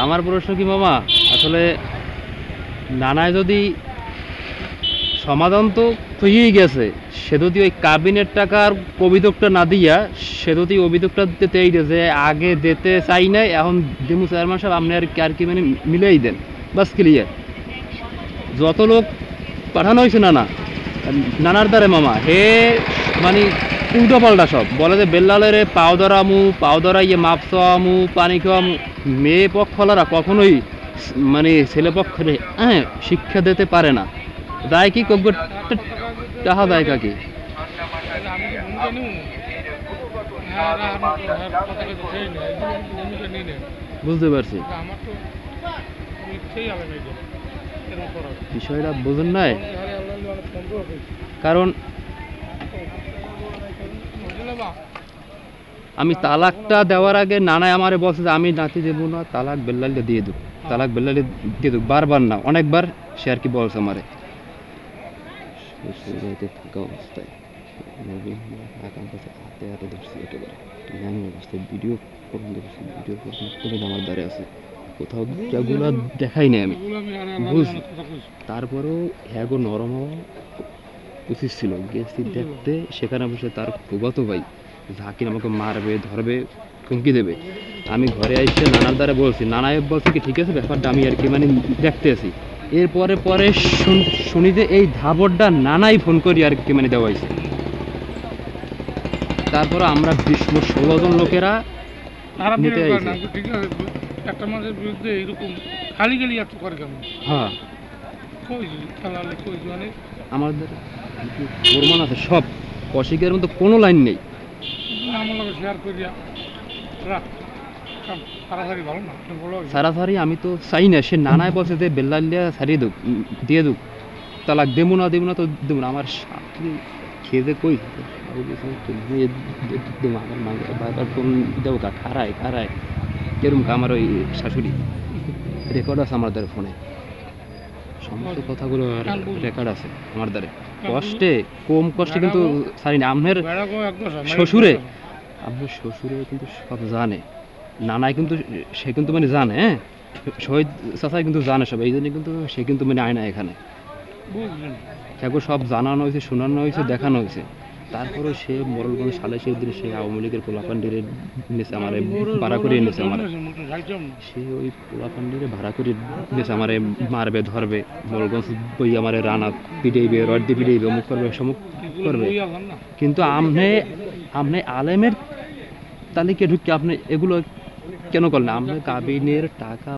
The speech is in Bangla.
আমার প্রশ্ন কি মামা, আসলে নানায় যদি সমাধান তো হয়েই গেছে, সে যদি ওই কাবিনের টাকার অভিযোগটা না দিয়া সে যদি অভিযোগটা দিতে এই যে আগে দিতে চাই নাই, এখন দিমু চেয়ারম্যান সাহেব আপনি আর কি মানে মিলেই দেন, বাস ক্লিয়ার। যত লোক পাঠানো হয়েছে নানার দ্বারে মামা হে মানে উল্টো পাল্টা সব বলে যে বেল্লালের পাও ধরামু, পাও ধরাইয়ে মাপ চাওয়ামু, পানি খাওয়ামু। মেয়ে পক্ষলারা কখনোই মানে ছেলে পক্ষে শিক্ষা দিতে পারে না। দায় কি কব টাহা দায় কাকি বুঝতে পারছি। বিষয়টা বুঝেন নাই, কারণ আমি তালাকটা দেওয়ার আগে নানায় আমারে বলছে যে আমি নাতি দেবো না, তালাক বেল্লালে দিয়ে দেবো, তালাক বেল্লালে দিয়ে দেবো, বারবার না অনেকবার সে আর কি বলছে আমারে। থাকা অবস্থায় হাতে হাতে ধরছি একেবারে ল্যাং অবস্থায় ভিডিও করে দেখছি, ভিডিও করে আমার দ্বারে আছে, কোথাও যেগুলো দেখাই নাই আমি বুঝছি। তারপরেও হ্যাঁ গো নরম হওয়া উচিত ছিল, গেছি দেখতে, সেখানে বসে তার ফুফাতো ভাই ঝাঁকির আমাকে মারবে ধরবে হুমকি দেবে। আমি ঘরে এসে নানার দ্বারা বলছি, নানায় বলছে কি ঠিক আছে ব্যাপারটা আমি আর কি মানে দেখতে আছি। এরপরে পরে শুনি যে এই ধাবরটা নানাই ফোন করি আর কি মানে দেওয়া হয়েছে। তারপর আমরা 20-16 জন লোকেরা নিতে আইছি। একটা মানুষের বিরুদ্ধে এরকম খালি খালি এত করে কেমন? হ্যাঁ কই তাহলে কই মানে আমাদের প্রমাণ আছে সব, অস্বীকারের মতো কোনো লাইন নেই। আমার লগে শেয়ার করিয়া রাখ তাড়াতাড়ি ভালো না বলো সারাসারি আমি তো চাই না। সে নানায় বলছে যে বেল্লালিয়া ছাড়িয়ে দুক দিয়ে দুক, তালাক দেবো না দেবো না। আমার সাথে খেয়ে দে কই আমার মাকে বারবার ফোন দেবো কা খারায় কেরম আমার ওই শাশুড়ি রেকর্ড আছে আমার দ্বারা, ফোনে সমস্ত কথাগুলো রেকর্ড আছে আমার দ্বারে। কষ্টে কম কষ্টে কিন্তু ছাড়ি না। আপনার শ্বশুরে কিন্তু সব জানে, নানায় কিন্তু সে কিন্তু মানে জানে, হ্যাঁ শহীদ চাচাই কিন্তু জানে সব, এই জন্য কিন্তু সে কিন্তু মানে আয় না এখানে, সেগুলো সব জানানো হয়েছে, শোনানো হয়েছে, দেখানো হয়েছে। তারপরে সে মোরলগঞ্জ সালে সেই দিন সে আওয়ামী লীগের পোলাপান্ডিরে নিয়েছে আমার ভাড়া করে এনেছে আমার, সে ওই পোলাপান্ডিরে ভাড়া করে নিয়েছে আমার মারবে ধরবে, মোরলগঞ্জ বই আমার রানা পিটাইবে, রড দিয়ে পিটাইবে, অমুক করবে সমুক করবে। কিন্তু আপনি আলেমের তালিকে ঢুকে আপনি এগুলো কেন করলেন? আপনি কাবিনের টাকা